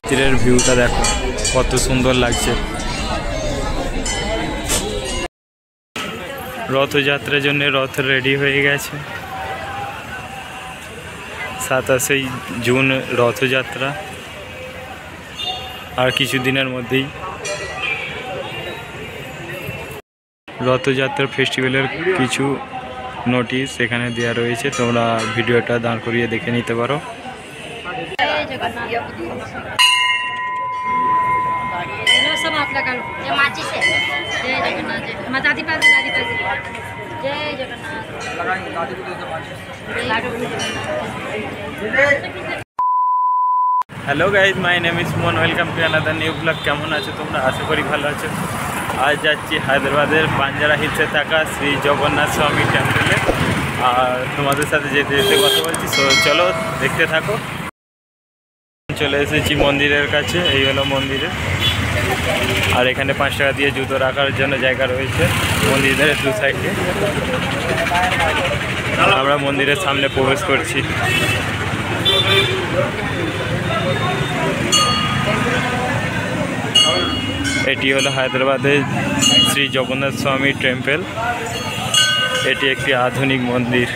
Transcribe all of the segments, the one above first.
তীরের ভিউটা দেখো কত সুন্দর লাগছে। রথযাত্রার জন্য রথ রেডি হয়ে গেছে। 27 জুন রথযাত্রা, আর কিছুদিনের মধ্যেই রথযাত্রা ফেস্টিভ্যালের কিছু নোটিশ এখানে দেওয়া রয়েছে, তোমরা ভিডিওটা দাঁড় করিয়ে দেখে নিতে পারো। Hello guys, my name is Suman, welcome to another new blog. কেমন আছো তোমরা? আশা করি ভালো আছো। আজ যাচ্ছি হায়দ্রাবাদের বাঞ্জারা হিলসে থাকা শ্রী জগন্নাথ স্বামী টেম্পলে, আর তোমাদের সাথে যেতে যেতে কথা বলছি, চলো দেখতে থাকো। চলে এসেছি মন্দিরের কাছে, এই হলো মন্দিরে। আর এখানে 5 টাকা দিয়ে জুতো রাখার জন্য জায়গা রয়েছে মন্দিরের দু সাইডে। আমরা মন্দিরের সামনে প্রবেশ করছি। এটি হলো হায়দ্রাবাদের শ্রী জগন্নাথ স্বামী টেম্পল। এটি একটি আধুনিক মন্দির।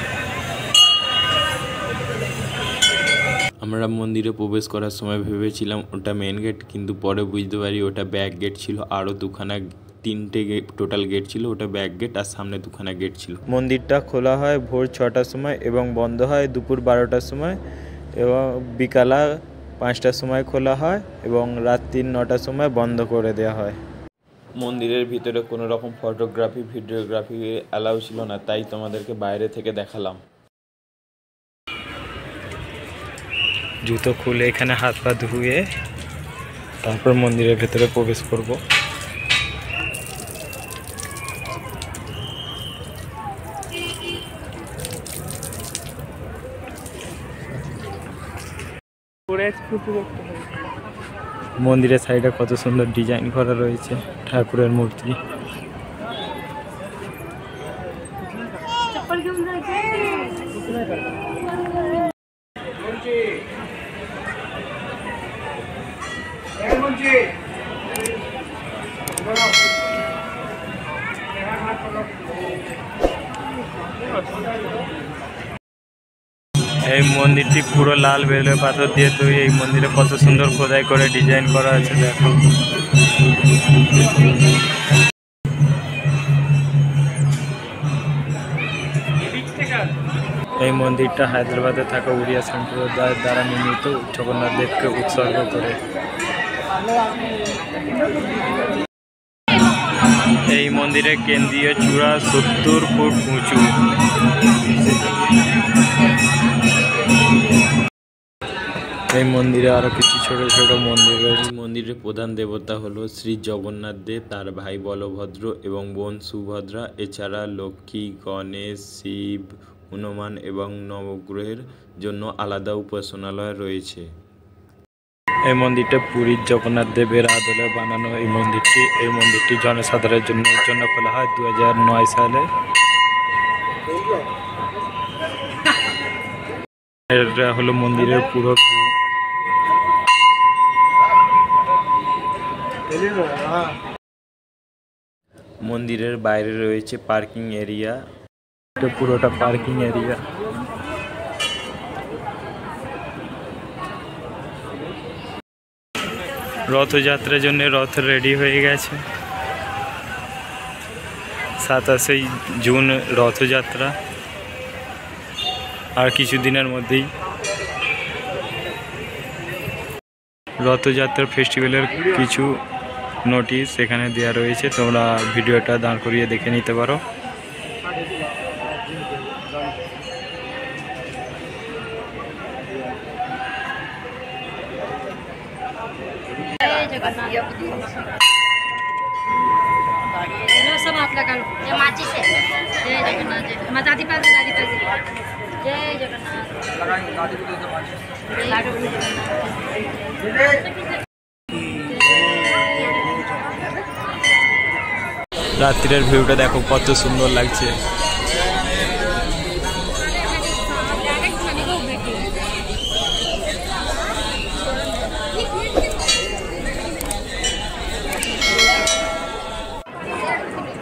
আমরা মন্দিরে প্রবেশ করার সময় ভেবেছিলাম ওটা মেন গেট, কিন্তু পরে বুঝতে পারি ওটা ব্যাক গেট ছিল। আরও তিনটে টোটাল গেট ছিল, ওটা ব্যাক গেট, আর সামনে 2খানা গেট ছিল। মন্দিরটা খোলা হয় ভোর 6টার সময় এবং বন্ধ হয় দুপুর 12টার সময়, এবং বিকালা 5টার সময় খোলা হয় এবং রাত্রি 9টার সময় বন্ধ করে দেওয়া হয়। মন্দিরের ভিতরে কোনো রকম ফটোগ্রাফি ভিডিওগ্রাফি অ্যালাউ ছিল না, তাই তোমাদেরকে বাইরে থেকে দেখালাম। জুতো খুলে এখানে হাত পা ধুয়ে তারপর মন্দিরের ভেতরে প্রবেশ করব। মন্দিরের সাইডে কত সুন্দর ডিজাইন করা রয়েছে ঠাকুরের মূর্তি। এই মন্দিরটি পুরো লাল বেলে পাথর দিয়ে তৈরি। এই মন্দিরে কত সুন্দর খোদাই করে ডিজাইন করা আছে দেখো। এই মন্দিরটা হায়দ্রাবাদে থাকা উড়িয়া সম্প্রদায়ের দ্বারা নির্মিত জগন্নাথ দেবকে উৎসর্গ করে। এই মন্দিরের কেন্দ্রীয় চূড়া 70 ফুট উঁচু। এই মন্দিরে আরো কিছু ছোট ছোট মন্দির রয়েছে। মন্দিরের প্রধান দেবতা হলো শ্রী জগন্নাথ দেব, তার ভাই বলভদ্র এবং বোন সুভদ্রা। এছাড়া লক্ষ্মী, গণেশ, শিব, হনুমান এবং নবগ্রহের জন্য আলাদা উপাসনালয় রয়েছে। এই মন্দিরটা পুরীর জগন্নাথ দেবের আদলে বানানো। এই মন্দিরটি জনসাধারণের জন্য খোলা হয় 2009 সালে। এটা হলো মন্দিরের পুরো ভিউ। মন্দিরের বাইরে রয়েছে পার্কিং এরিয়া। এটা পুরোটা পার্কিং এরিয়া। রথযাত্রার জন্য রথ রেডি হয়ে গেছে। 27 জুন রথযাত্রা, আর কিছুদিনের মধ্যেই রথযাত্রা ফেস্টিভ্যালের কিছু নোটিশ এখানে দেওয়া রয়েছে, তোমরা ভিডিওটা দাঁড় করিয়ে দেখে নিতে পারো। রাত্রির ভিউটা দেখো কত সুন্দর লাগছে।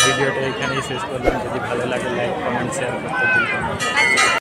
ভিডিওটা এখানেই শেষ করলাম। যদি ভালো লাগে লাইক কমেন্ট শেয়ার করতে ভুলবেন না।